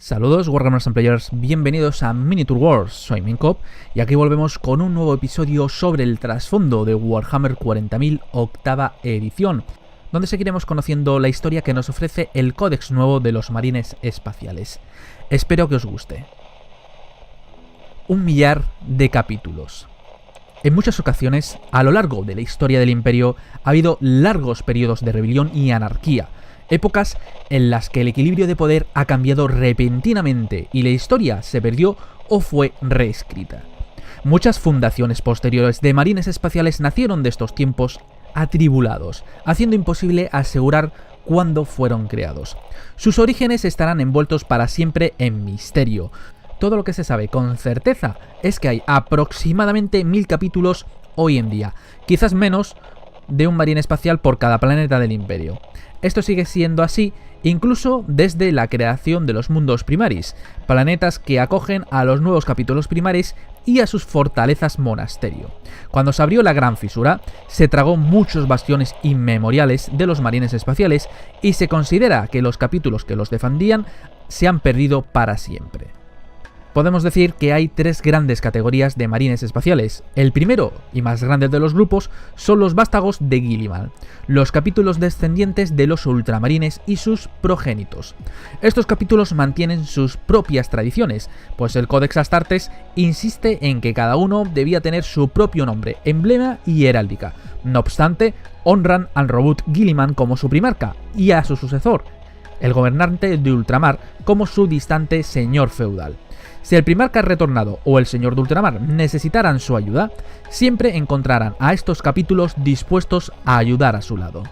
Saludos Wargamers and Players, bienvenidos a Miniature Wars, soy Minkop y aquí volvemos con un nuevo episodio sobre el trasfondo de Warhammer 40.000 octava edición, donde seguiremos conociendo la historia que nos ofrece el códex nuevo de los marines espaciales. Espero que os guste. 1 millar de capítulos. En muchas ocasiones, a lo largo de la historia del Imperio, ha habido largos periodos de rebelión y anarquía, épocas en las que el equilibrio de poder ha cambiado repentinamente y la historia se perdió o fue reescrita. Muchas fundaciones posteriores de marines espaciales nacieron de estos tiempos atribulados, haciendo imposible asegurar cuándo fueron creados. Sus orígenes estarán envueltos para siempre en misterio. Todo lo que se sabe con certeza es que hay aproximadamente 1000 capítulos hoy en día, quizás menos de un marine espacial por cada planeta del Imperio. Esto sigue siendo así incluso desde la creación de los mundos primaris, planetas que acogen a los nuevos capítulos primaris y a sus fortalezas monasterio. Cuando se abrió la gran fisura, se tragó muchos bastiones inmemoriales de los marines espaciales y se considera que los capítulos que los defendían se han perdido para siempre. Podemos decir que hay 3 grandes categorías de marines espaciales. El primero y más grande de los grupos son los vástagos de Guilliman, los capítulos descendientes de los ultramarines y sus progénitos. Estos capítulos mantienen sus propias tradiciones, pues el Codex Astartes insiste en que cada uno debía tener su propio nombre, emblema y heráldica. No obstante, honran al Robot Guilliman como su primarca y a su sucesor, el gobernante de ultramar, como su distante señor feudal. Si el primarca retornado o el señor de ultramar necesitaran su ayuda, siempre encontrarán a estos capítulos dispuestos a ayudar a su lado.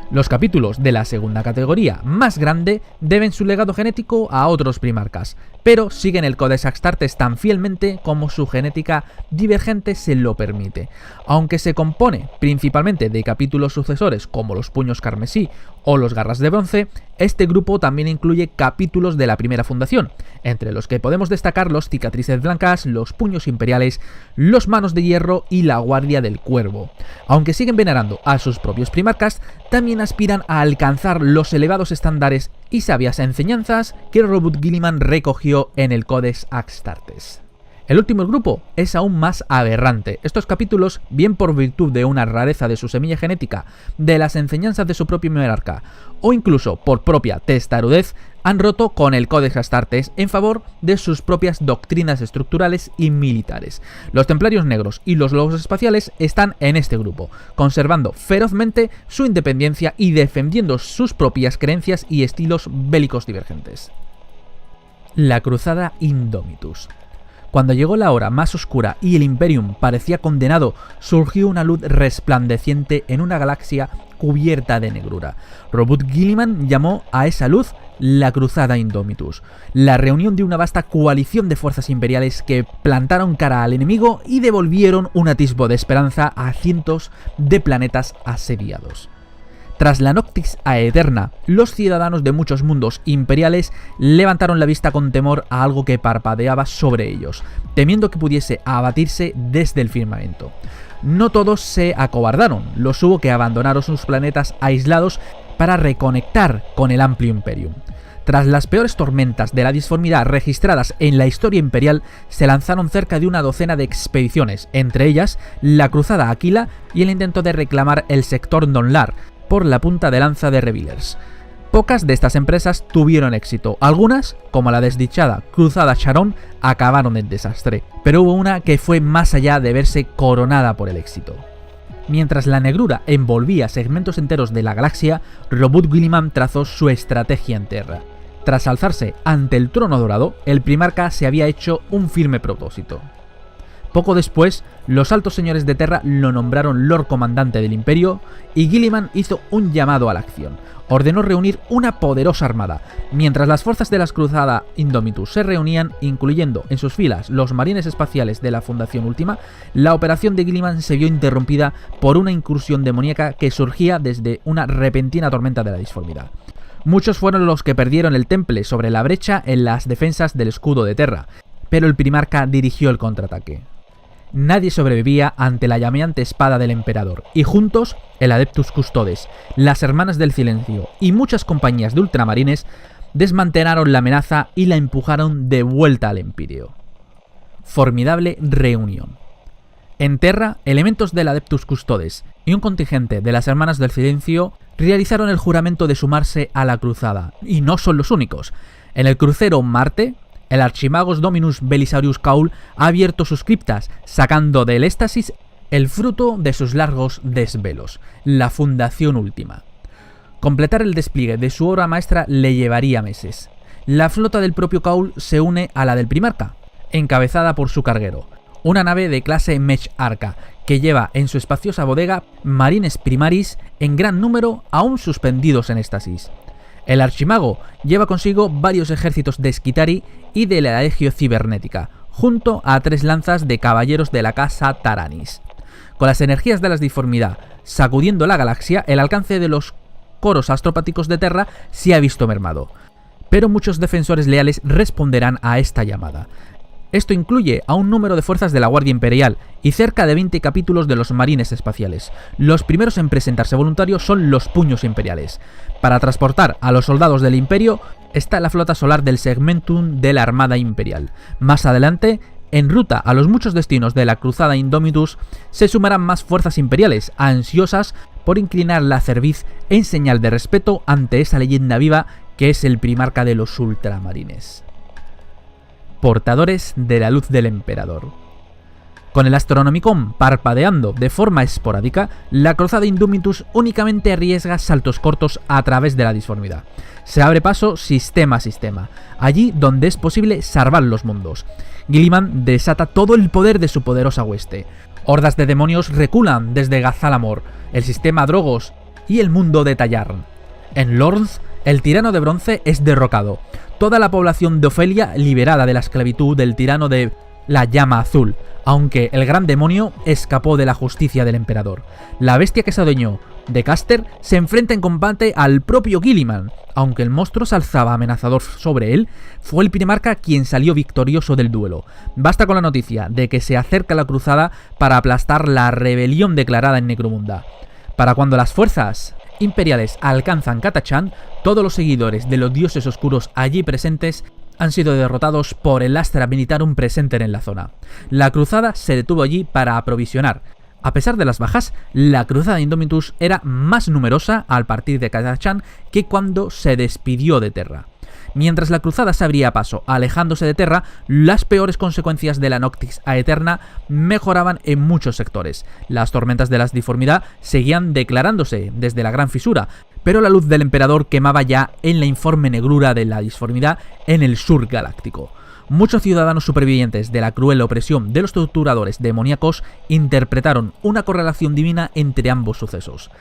Los capítulos de la segunda categoría, más grande, deben su legado genético a otros primarcas, pero siguen el Codex Astartes tan fielmente como su genética divergente se lo permite. Aunque se compone principalmente de capítulos sucesores como los puños carmesí o los garras de bronce, este grupo también incluye capítulos de la primera fundación, entre los que podemos destacar los cicatrices blancas, los puños imperiales, los manos de hierro y la guardia del cuervo. Aunque siguen venerando a sus propios primarcas, también aspiran a alcanzar los elevados estándares y sabias enseñanzas que Robot Guilliman recogió en el Codex Astartes. El último grupo es aún más aberrante. Estos capítulos, bien por virtud de una rareza de su semilla genética, de las enseñanzas de su propio monarca, o incluso por propia testarudez, han roto con el Codex Astartes en favor de sus propias doctrinas estructurales y militares. Los Templarios Negros y los Lobos Espaciales están en este grupo, conservando ferozmente su independencia y defendiendo sus propias creencias y estilos bélicos divergentes. La Cruzada Indomitus. Cuando llegó la hora más oscura y el Imperium parecía condenado, surgió una luz resplandeciente en una galaxia cubierta de negrura. Robot Guilliman llamó a esa luz la Cruzada Indomitus, la reunión de una vasta coalición de fuerzas imperiales que plantaron cara al enemigo y devolvieron un atisbo de esperanza a cientos de planetas asediados. Tras la Noctis Aeterna, los ciudadanos de muchos mundos imperiales levantaron la vista con temor a algo que parpadeaba sobre ellos, temiendo que pudiese abatirse desde el firmamento. No todos se acobardaron, los hubo que abandonaron sus planetas aislados para reconectar con el amplio Imperium. Tras las peores tormentas de la disformidad registradas en la historia imperial, se lanzaron cerca de una docena de expediciones, entre ellas la Cruzada Aquila y el intento de reclamar el sector Donlar por la punta de lanza de Revealers. Pocas de estas empresas tuvieron éxito, algunas, como la desdichada Cruzada Charon, acabaron en desastre, pero hubo una que fue más allá de verse coronada por el éxito. Mientras la negrura envolvía segmentos enteros de la galaxia, Robot Guilliman trazó su estrategia en Terra. Tras alzarse ante el trono dorado, el primarca se había hecho un firme propósito. Poco después, los altos señores de Terra lo nombraron Lord Comandante del Imperio y Guilliman hizo un llamado a la acción. Ordenó reunir una poderosa armada. Mientras las fuerzas de la Cruzada Indomitus se reunían, incluyendo en sus filas los marines espaciales de la Fundación Última, la operación de Guilliman se vio interrumpida por una incursión demoníaca que surgía desde una repentina tormenta de la disformidad. Muchos fueron los que perdieron el temple sobre la brecha en las defensas del escudo de Terra, pero el primarca dirigió el contraataque. Nadie sobrevivía ante la llameante espada del emperador, y juntos, el Adeptus Custodes, las Hermanas del Silencio y muchas compañías de ultramarines desmantelaron la amenaza y la empujaron de vuelta al Empirio. Formidable reunión. En Terra, elementos del Adeptus Custodes y un contingente de las Hermanas del Silencio realizaron el juramento de sumarse a la cruzada, y no son los únicos. En el crucero Marte, el Archimagos Dominus Belisarius Cawl ha abierto sus criptas, sacando del éxtasis el fruto de sus largos desvelos, la fundación última. Completar el despliegue de su obra maestra le llevaría meses. La flota del propio Cawl se une a la del Primarca, encabezada por su carguero, una nave de clase Mech Arca, que lleva en su espaciosa bodega marines primaris en gran número aún suspendidos en éxtasis. El archimago lleva consigo varios ejércitos de Skitarii y de la Legio Cibernética, junto a 3 lanzas de caballeros de la casa Taranis. Con las energías de la disformidad sacudiendo la galaxia, el alcance de los coros astropáticos de Terra se ha visto mermado, pero muchos defensores leales responderán a esta llamada. Esto incluye a un número de fuerzas de la Guardia Imperial y cerca de 20 capítulos de los Marines Espaciales. Los primeros en presentarse voluntarios son los Puños Imperiales. Para transportar a los soldados del Imperio está la flota solar del Segmentum de la Armada Imperial. Más adelante, en ruta a los muchos destinos de la Cruzada Indomitus, se sumarán más fuerzas imperiales, ansiosas por inclinar la cerviz en señal de respeto ante esa leyenda viva que es el Primarca de los Ultramarines. Portadores de la luz del Emperador. Con el Astronomicon parpadeando de forma esporádica, la Cruzada Indomitus únicamente arriesga saltos cortos a través de la disformidad. Se abre paso sistema a sistema, allí donde es posible salvar los mundos. Guilliman desata todo el poder de su poderosa hueste. Hordas de demonios reculan desde Gazalamor, el sistema Drogos y el mundo de Tallarn. En Lorns, el tirano de bronce es derrocado. Toda la población de Ofelia liberada de la esclavitud del tirano de la llama azul, aunque el gran demonio escapó de la justicia del emperador. La bestia que se adueñó de Caster se enfrenta en combate al propio Guilliman. Aunque el monstruo se alzaba amenazador sobre él, fue el Primarca quien salió victorioso del duelo. Basta con la noticia de que se acerca la cruzada para aplastar la rebelión declarada en Necromunda. Para cuando las fuerzas imperiales alcanzan Catachan, todos los seguidores de los dioses oscuros allí presentes han sido derrotados por el Astra Militarum presente en la zona. La cruzada se detuvo allí para aprovisionar. A pesar de las bajas, la Cruzada Indomitus era más numerosa al partir de Catachan que cuando se despidió de Terra. Mientras la cruzada se abría paso alejándose de Terra, las peores consecuencias de la Noctis Aeterna mejoraban en muchos sectores. Las tormentas de la disformidad seguían declarándose desde la Gran Fisura, pero la luz del Emperador quemaba ya en la informe negrura de la disformidad en el sur galáctico. Muchos ciudadanos supervivientes de la cruel opresión de los torturadores demoníacos interpretaron una correlación divina entre ambos sucesos.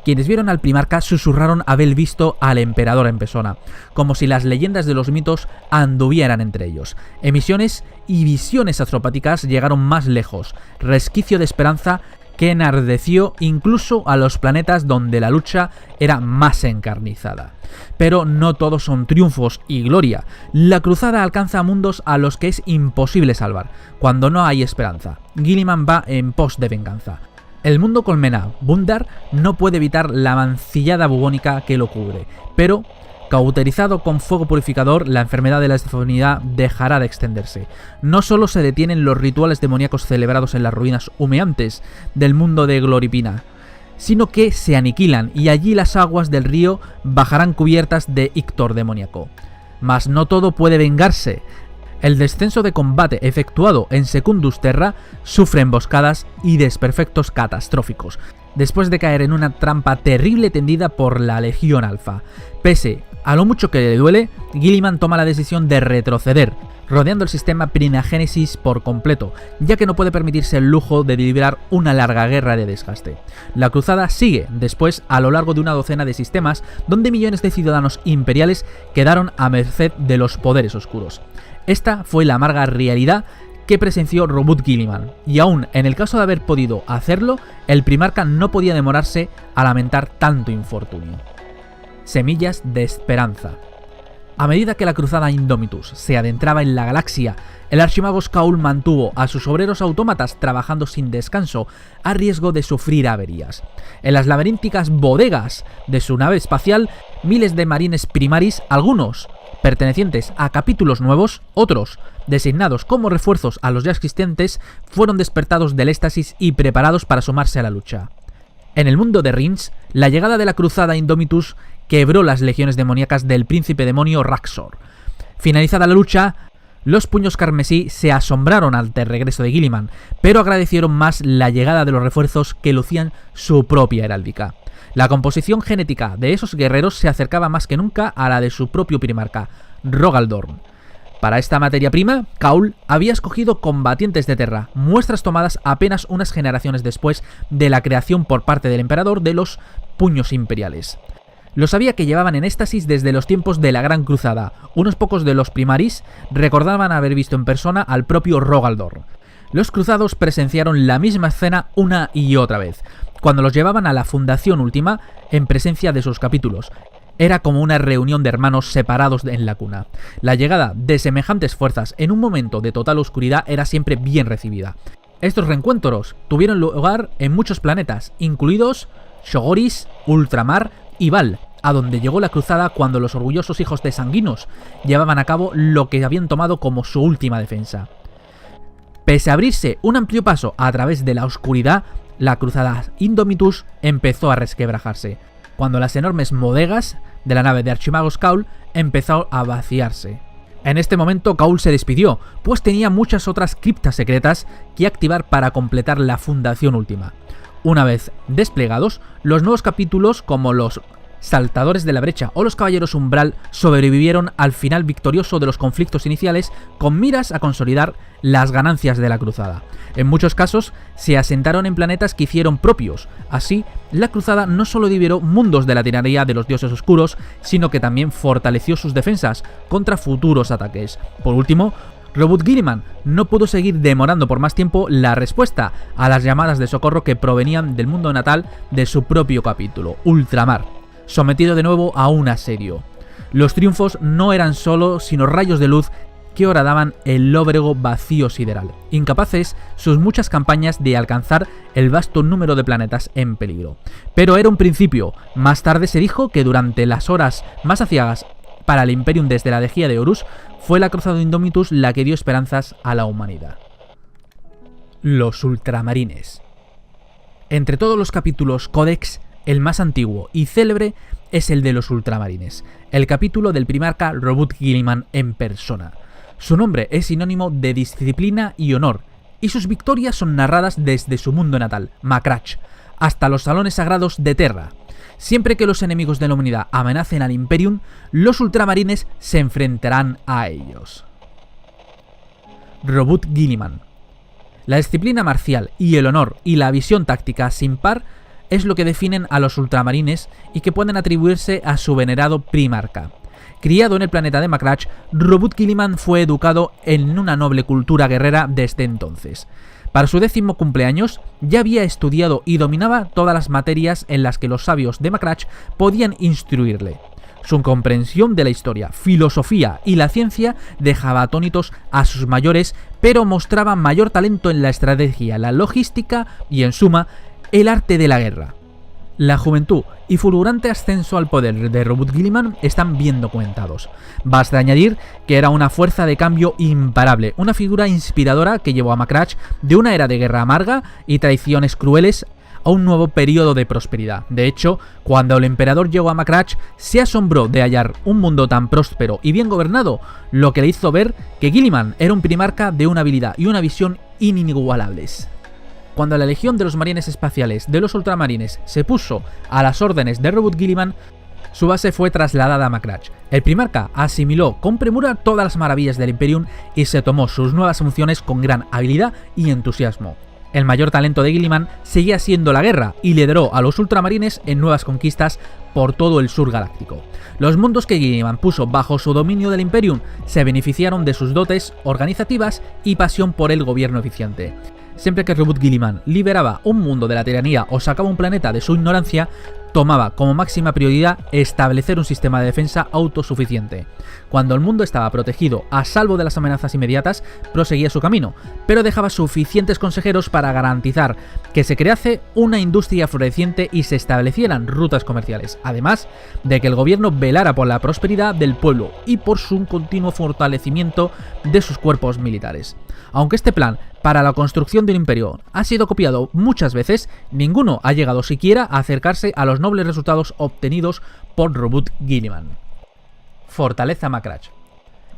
Quienes vieron al Primarca susurraron haber visto al Emperador en persona, como si las leyendas de los mitos anduvieran entre ellos. Emisiones y visiones astropáticas llegaron más lejos, resquicio de esperanza que enardeció incluso a los planetas donde la lucha era más encarnizada. Pero no todos son triunfos y gloria. La cruzada alcanza mundos a los que es imposible salvar, cuando no hay esperanza. Guilliman va en pos de venganza. El mundo colmena, Bundar, no puede evitar la mancillada bubónica que lo cubre, pero cauterizado con fuego purificador, la enfermedad de la disformidad dejará de extenderse. No solo se detienen los rituales demoníacos celebrados en las ruinas humeantes del mundo de Gloripina, sino que se aniquilan y allí las aguas del río bajarán cubiertas de ictor demoníaco. Mas no todo puede vengarse. El descenso de combate efectuado en Secundus Terra sufre emboscadas y desperfectos catastróficos, después de caer en una trampa terrible tendida por la Legión Alfa. Pese a lo mucho que le duele, Guilliman toma la decisión de retroceder, rodeando el sistema Prinagénesis por completo, ya que no puede permitirse el lujo de librar una larga guerra de desgaste. La cruzada sigue después a lo largo de una docena de sistemas donde millones de ciudadanos imperiales quedaron a merced de los poderes oscuros. Esta fue la amarga realidad que presenció Robert Guilliman, y aún en el caso de haber podido hacerlo, el Primarca no podía demorarse a lamentar tanto infortunio. Semillas de esperanza. A medida que la cruzada Indomitus se adentraba en la galaxia, el archimago Skaul mantuvo a sus obreros autómatas trabajando sin descanso a riesgo de sufrir averías. En las laberínticas bodegas de su nave espacial, miles de marines primaris, algunos pertenecientes a capítulos nuevos, otros designados como refuerzos a los ya existentes, fueron despertados del éxtasis y preparados para sumarse a la lucha. En el mundo de Rins, la llegada de la cruzada Indomitus quebró las legiones demoníacas del príncipe demonio Raxor. Finalizada la lucha, los puños carmesí se asombraron ante el regreso de Guilliman, pero agradecieron más la llegada de los refuerzos que lucían su propia heráldica. La composición genética de esos guerreros se acercaba más que nunca a la de su propio primarca, Rogaldorn. Para esta materia prima, Kaul había escogido combatientes de Terra, muestras tomadas apenas unas generaciones después de la creación por parte del emperador de los puños imperiales. Los sabía que llevaban en éxtasis desde los tiempos de la Gran Cruzada. Unos pocos de los primaris recordaban haber visto en persona al propio Rogaldorn. Los cruzados presenciaron la misma escena una y otra vez, cuando los llevaban a la Fundación Última en presencia de sus capítulos. Era como una reunión de hermanos separados en la cuna. La llegada de semejantes fuerzas en un momento de total oscuridad era siempre bien recibida. Estos reencuentros tuvieron lugar en muchos planetas, incluidos Shogoris, Ultramar y Val, a donde llegó la cruzada cuando los orgullosos hijos de Sanguinos llevaban a cabo lo que habían tomado como su última defensa. Pese a abrirse un amplio paso a través de la oscuridad, la cruzada Indomitus empezó a resquebrajarse, cuando las enormes bodegas de la nave de Archimago Skaul empezaron a vaciarse. En este momento Kaul se despidió, pues tenía muchas otras criptas secretas que activar para completar la Fundación Última. Una vez desplegados, los nuevos capítulos como los Saltadores de la Brecha o los Caballeros Umbral sobrevivieron al final victorioso de los conflictos iniciales con miras a consolidar las ganancias de la cruzada. En muchos casos se asentaron en planetas que hicieron propios. Así, la cruzada no solo liberó mundos de la tiranía de los dioses oscuros, sino que también fortaleció sus defensas contra futuros ataques. Por último, Robert Guilliman no pudo seguir demorando por más tiempo la respuesta a las llamadas de socorro que provenían del mundo natal de su propio capítulo, Ultramar, sometido de nuevo a un asedio. Los triunfos no eran solo sino rayos de luz que horadaban el lóbrego vacío sideral, incapaces sus muchas campañas de alcanzar el vasto número de planetas en peligro. Pero era un principio. Más tarde se dijo que durante las horas más aciagas para el Imperium desde la Dejía de Horus, fue la cruzada Indomitus la que dio esperanzas a la humanidad. Los ultramarines. Entre todos los capítulos Codex, el más antiguo y célebre es el de los ultramarines, el capítulo del primarca Robert Guilliman en persona. Su nombre es sinónimo de disciplina y honor, y sus victorias son narradas desde su mundo natal, Macrach, hasta los salones sagrados de Terra. Siempre que los enemigos de la humanidad amenacen al Imperium, los ultramarines se enfrentarán a ellos. Robert Guilliman. La disciplina marcial y el honor y la visión táctica sin par es lo que definen a los ultramarines y que pueden atribuirse a su venerado primarca. Criado en el planeta de Macrach, Robert Guilliman fue educado en una noble cultura guerrera desde entonces. Para su 10º cumpleaños ya había estudiado y dominaba todas las materias en las que los sabios de Macrach podían instruirle. Su comprensión de la historia, filosofía y la ciencia dejaba atónitos a sus mayores, pero mostraba mayor talento en la estrategia, la logística y, en suma, el arte de la guerra. La juventud y fulgurante ascenso al poder de Robert Guilliman están bien documentados. Basta añadir que era una fuerza de cambio imparable, una figura inspiradora que llevó a Macrach de una era de guerra amarga y traiciones crueles a un nuevo periodo de prosperidad. De hecho, cuando el emperador llegó a Macrach, se asombró de hallar un mundo tan próspero y bien gobernado, lo que le hizo ver que Guilliman era un primarca de una habilidad y una visión inigualables. Cuando la legión de los marines espaciales de los ultramarines se puso a las órdenes de Robert Guilliman, su base fue trasladada a Macrach. El primarca asimiló con premura todas las maravillas del Imperium y se tomó sus nuevas funciones con gran habilidad y entusiasmo. El mayor talento de Guilliman seguía siendo la guerra y lideró a los ultramarines en nuevas conquistas por todo el sur galáctico. Los mundos que Guilliman puso bajo su dominio del Imperium se beneficiaron de sus dotes organizativas y pasión por el gobierno eficiente. Siempre que Robot Guilliman liberaba un mundo de la tiranía o sacaba un planeta de su ignorancia, tomaba como máxima prioridad establecer un sistema de defensa autosuficiente. Cuando el mundo estaba protegido a salvo de las amenazas inmediatas, proseguía su camino, pero dejaba suficientes consejeros para garantizar que se crease una industria floreciente y se establecieran rutas comerciales, además de que el gobierno velara por la prosperidad del pueblo y por su continuo fortalecimiento de sus cuerpos militares. Aunque este plan para la construcción de un imperio ha sido copiado muchas veces, ninguno ha llegado siquiera a acercarse a los nobles resultados obtenidos por Robot Guilliman. Fortaleza Macragge.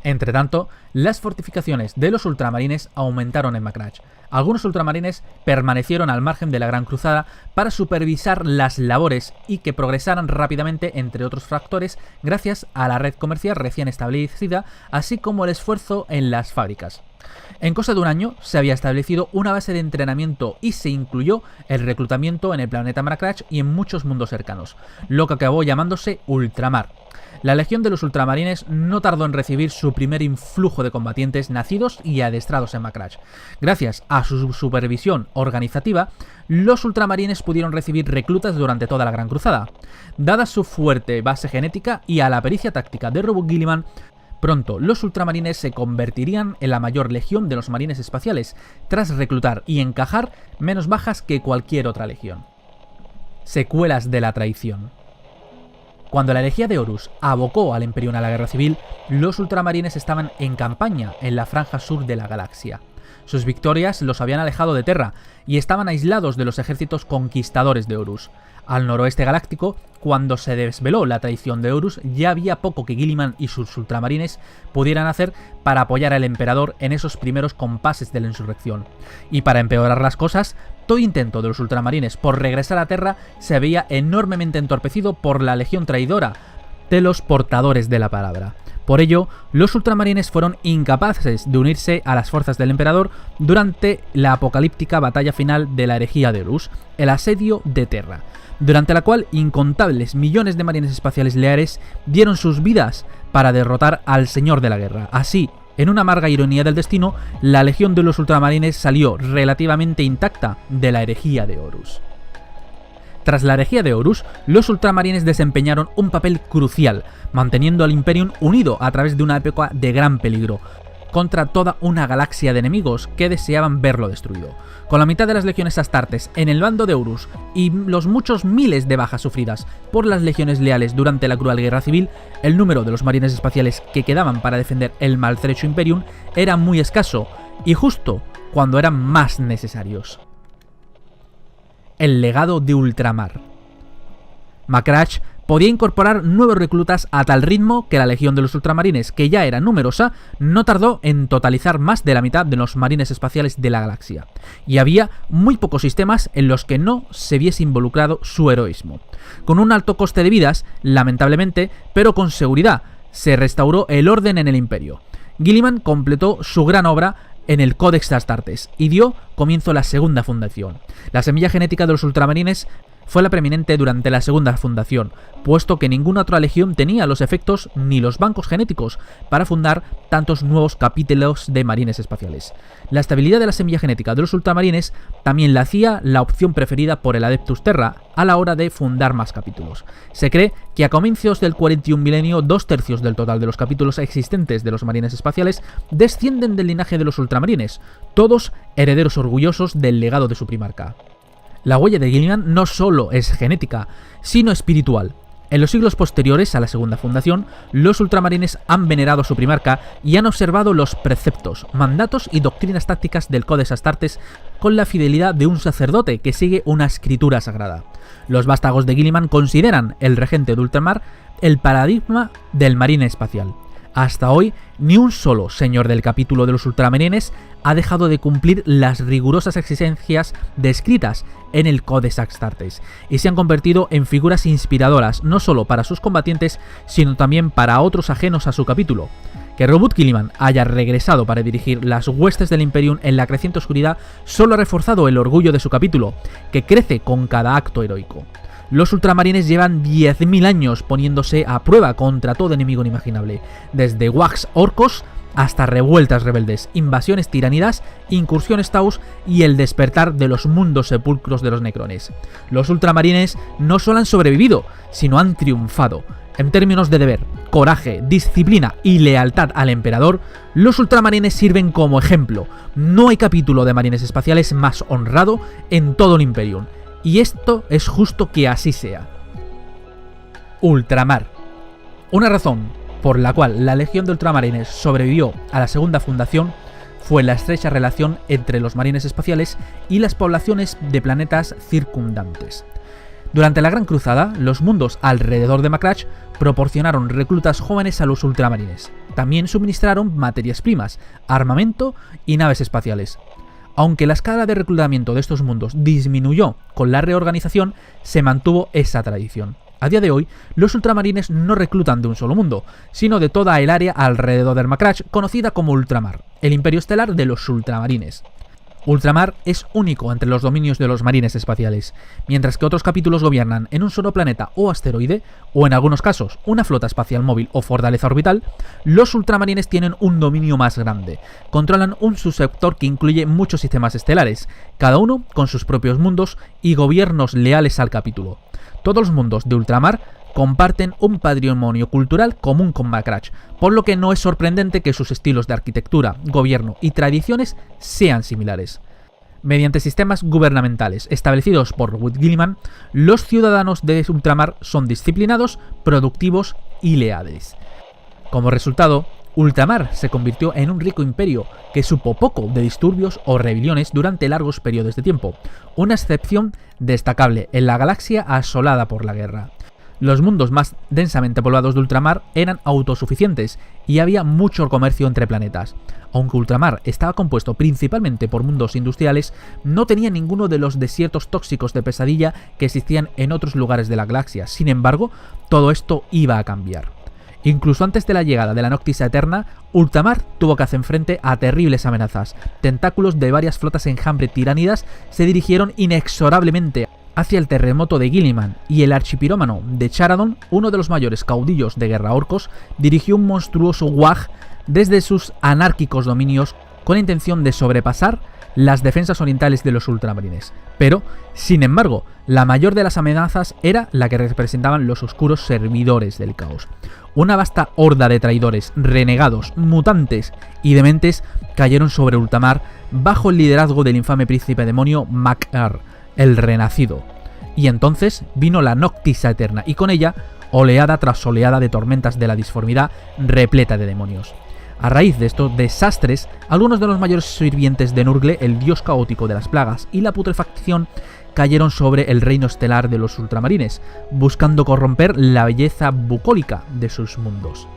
Entretanto, las fortificaciones de los ultramarines aumentaron en Macragge. Algunos ultramarines permanecieron al margen de la Gran Cruzada para supervisar las labores y que progresaran rápidamente entre otros factores gracias a la red comercial recién establecida, así como el esfuerzo en las fábricas. En cosa de un año se había establecido una base de entrenamiento y se incluyó el reclutamiento en el planeta Macragge y en muchos mundos cercanos, lo que acabó llamándose Ultramar. La Legión de los Ultramarines no tardó en recibir su primer influjo de combatientes nacidos y adestrados en Macragge. Gracias a su supervisión organizativa, los Ultramarines pudieron recibir reclutas durante toda la Gran Cruzada. Dada su fuerte base genética y a la pericia táctica de Robot Guilliman, pronto los Ultramarines se convertirían en la mayor legión de los marines espaciales, tras reclutar y encajar menos bajas que cualquier otra legión. Secuelas de la traición. Cuando la herejía de Horus abocó al Imperium a la guerra civil, los ultramarines estaban en campaña en la franja sur de la galaxia. Sus victorias los habían alejado de Terra y estaban aislados de los ejércitos conquistadores de Horus. Al noroeste galáctico, cuando se desveló la traición de Horus, ya había poco que Guilliman y sus ultramarines pudieran hacer para apoyar al emperador en esos primeros compases de la insurrección. Y para empeorar las cosas, todo intento de los ultramarines por regresar a Terra se veía enormemente entorpecido por la legión traidora de los portadores de la palabra. Por ello, los ultramarines fueron incapaces de unirse a las fuerzas del emperador durante la apocalíptica batalla final de la herejía de Horus, el asedio de Terra, durante la cual incontables millones de marines espaciales leales dieron sus vidas para derrotar al señor de la guerra. Así, en una amarga ironía del destino, la legión de los ultramarines salió relativamente intacta de la herejía de Horus. Tras la herejía de Horus, los ultramarines desempeñaron un papel crucial, manteniendo al Imperium unido a través de una época de gran peligro, contra toda una galaxia de enemigos que deseaban verlo destruido. Con la mitad de las legiones astartes en el bando de Horus y los muchos miles de bajas sufridas por las legiones leales durante la cruel guerra civil, el número de los marines espaciales que quedaban para defender el maltrecho Imperium era muy escaso, y justo cuando eran más necesarios. El legado de Ultramar. Macragge podía incorporar nuevos reclutas a tal ritmo que la legión de los ultramarines, que ya era numerosa, no tardó en totalizar más de la mitad de los marines espaciales de la galaxia, y había muy pocos sistemas en los que no se viese involucrado su heroísmo. Con un alto coste de vidas, lamentablemente, pero con seguridad, se restauró el orden en el Imperio. Guilliman completó su gran obra en el Codex Astartes y dio comienzo a la segunda fundación. La semilla genética de los ultramarines fue la preeminente durante la segunda fundación, puesto que ninguna otra legión tenía los efectos ni los bancos genéticos para fundar tantos nuevos capítulos de marines espaciales. La estabilidad de la semilla genética de los ultramarines también la hacía la opción preferida por el Adeptus Terra a la hora de fundar más capítulos. Se cree que a comienzos del 41 milenio, 2/3 del total de los capítulos existentes de los marines espaciales descienden del linaje de los ultramarines, todos herederos orgullosos del legado de su primarca. La huella de Guilliman no solo es genética, sino espiritual. En los siglos posteriores a la segunda fundación, los ultramarines han venerado a su primarca y han observado los preceptos, mandatos y doctrinas tácticas del Codex Astartes con la fidelidad de un sacerdote que sigue una escritura sagrada. Los vástagos de Guilliman consideran el regente de Ultramar el paradigma del marine espacial. Hasta hoy, ni un solo señor del capítulo de los ultramarines ha dejado de cumplir las rigurosas exigencias descritas en el Codex Astartes y se han convertido en figuras inspiradoras no solo para sus combatientes, sino también para otros ajenos a su capítulo. Que Robot Guilliman haya regresado para dirigir las huestes del Imperium en la creciente oscuridad solo ha reforzado el orgullo de su capítulo, que crece con cada acto heroico. Los ultramarines llevan 10.000 años poniéndose a prueba contra todo enemigo inimaginable, desde Wags orcos hasta revueltas rebeldes, invasiones tiranidas, incursiones Taus y el despertar de los mundos sepulcros de los Necrones. Los ultramarines no solo han sobrevivido, sino han triunfado. En términos de deber, coraje, disciplina y lealtad al emperador, los ultramarines sirven como ejemplo. No hay capítulo de marines espaciales más honrado en todo el Imperium, y esto es justo que así sea. Ultramar. Una razón por la cual la Legión de Ultramarines sobrevivió a la segunda fundación fue la estrecha relación entre los marines espaciales y las poblaciones de planetas circundantes. Durante la Gran Cruzada, los mundos alrededor de Macragge proporcionaron reclutas jóvenes a los ultramarines. También suministraron materias primas, armamento y naves espaciales. Aunque la escala de reclutamiento de estos mundos disminuyó con la reorganización, se mantuvo esa tradición. A día de hoy, los ultramarines no reclutan de un solo mundo, sino de toda el área alrededor del Macragge, conocida como Ultramar, el imperio estelar de los ultramarines. Ultramar es único entre los dominios de los marines espaciales. Mientras que otros capítulos gobiernan en un solo planeta o asteroide, o en algunos casos una flota espacial móvil o fortaleza orbital, los ultramarines tienen un dominio más grande. Controlan un subsector que incluye muchos sistemas estelares, cada uno con sus propios mundos y gobiernos leales al capítulo. Todos los mundos de Ultramar comparten un patrimonio cultural común con Macragge, por lo que no es sorprendente que sus estilos de arquitectura, gobierno y tradiciones sean similares. Mediante sistemas gubernamentales establecidos por Ruth Guilliman, los ciudadanos de Ultramar son disciplinados, productivos y leales. Como resultado, Ultramar se convirtió en un rico imperio que supo poco de disturbios o rebeliones durante largos periodos de tiempo, una excepción destacable en la galaxia asolada por la guerra. Los mundos más densamente poblados de Ultramar eran autosuficientes y había mucho comercio entre planetas. Aunque Ultramar estaba compuesto principalmente por mundos industriales, no tenía ninguno de los desiertos tóxicos de pesadilla que existían en otros lugares de la galaxia. Sin embargo, todo esto iba a cambiar. Incluso antes de la llegada de la Noctis Aeterna, Ultramar tuvo que hacer frente a terribles amenazas. Tentáculos de varias flotas enjambre tiránidas se dirigieron inexorablemente hacia el terremoto de Guilliman, y el archipirómano de Charadon, uno de los mayores caudillos de guerra orcos, dirigió un monstruoso Wag desde sus anárquicos dominios con la intención de sobrepasar las defensas orientales de los ultramarines. Pero, sin embargo, la mayor de las amenazas era la que representaban los oscuros servidores del caos. Una vasta horda de traidores, renegados, mutantes y dementes cayeron sobre Ultramar bajo el liderazgo del infame príncipe demonio Mak-Ar, el renacido. Y entonces vino la Noctis Aeterna, y con ella oleada tras oleada de tormentas de la disformidad repleta de demonios. A raíz de estos desastres, algunos de los mayores sirvientes de Nurgle, el dios caótico de las plagas y la putrefacción, cayeron sobre el reino estelar de los ultramarines, buscando corromper la belleza bucólica de sus mundos.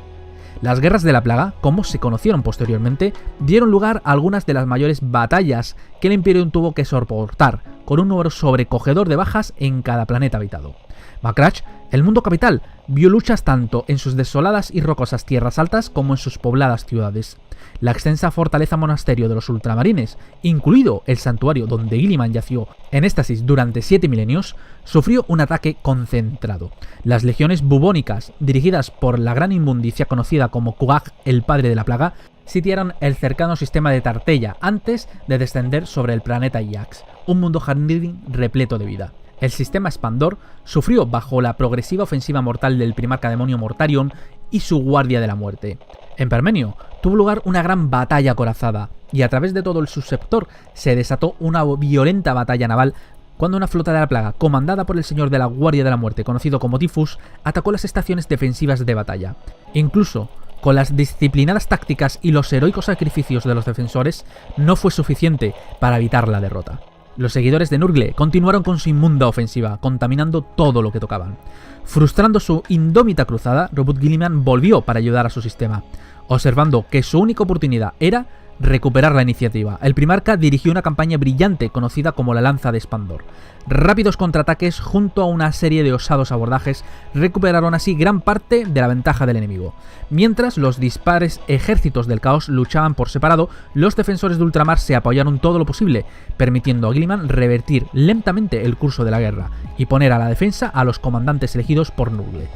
Las guerras de la plaga, como se conocieron posteriormente, dieron lugar a algunas de las mayores batallas que el Imperium tuvo que soportar, con un número sobrecogedor de bajas en cada planeta habitado. Macragge, el mundo capital, vio luchas tanto en sus desoladas y rocosas tierras altas como en sus pobladas ciudades. La extensa fortaleza monasterio de los ultramarines, incluido el santuario donde Guilliman yació en éxtasis durante 7 milenios, sufrió un ataque concentrado. Las legiones bubónicas, dirigidas por la gran inmundicia conocida como Kuag, el padre de la plaga, sitiaron el cercano sistema de Tartella antes de descender sobre el planeta Iax, un mundo jardín repleto de vida. El sistema Expandor sufrió bajo la progresiva ofensiva mortal del primarca demonio Mortarion y su guardia de la muerte. En Parmenio tuvo lugar una gran batalla acorazada, y a través de todo el subsector se desató una violenta batalla naval cuando una flota de la plaga, comandada por el señor de la Guardia de la Muerte, conocido como Tifus, atacó las estaciones defensivas de batalla. Incluso con las disciplinadas tácticas y los heroicos sacrificios de los defensores, no fue suficiente para evitar la derrota. Los seguidores de Nurgle continuaron con su inmunda ofensiva, contaminando todo lo que tocaban. Frustrando su indómita cruzada, Robert Guilliman volvió para ayudar a su sistema, observando que su única oportunidad era recuperar la iniciativa. El primarca dirigió una campaña brillante conocida como la Lanza de Expandor. Rápidos contraataques junto a una serie de osados abordajes recuperaron así gran parte de la ventaja del enemigo. Mientras los dispares ejércitos del caos luchaban por separado, los defensores de Ultramar se apoyaron todo lo posible, permitiendo a Guilliman revertir lentamente el curso de la guerra y poner a la defensa a los comandantes elegidos por Nurgle.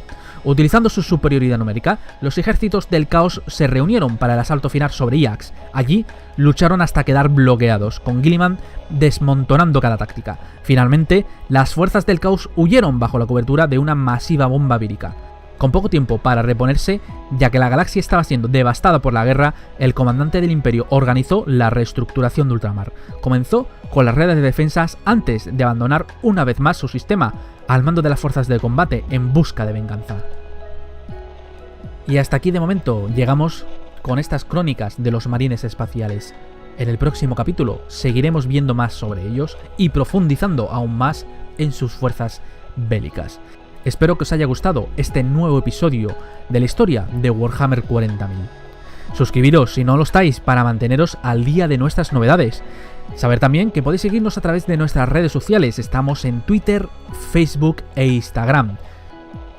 Utilizando su superioridad numérica, los ejércitos del caos se reunieron para el asalto final sobre Iax. Allí lucharon hasta quedar bloqueados, con Guilliman desmontonando cada táctica. Finalmente, las fuerzas del caos huyeron bajo la cobertura de una masiva bomba vírica. Con poco tiempo para reponerse, ya que la galaxia estaba siendo devastada por la guerra, el comandante del Imperio organizó la reestructuración de Ultramar. Comenzó con las redes de defensas antes de abandonar una vez más su sistema, al mando de las fuerzas de combate en busca de venganza. Y hasta aquí de momento llegamos con estas crónicas de los marines espaciales. En el próximo capítulo seguiremos viendo más sobre ellos y profundizando aún más en sus fuerzas bélicas. Espero que os haya gustado este nuevo episodio de la historia de Warhammer 40.000. Suscribiros si no lo estáis para manteneros al día de nuestras novedades. Saber también que podéis seguirnos a través de nuestras redes sociales. Estamos en Twitter, Facebook e Instagram.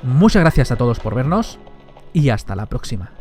Muchas gracias a todos por vernos y hasta la próxima.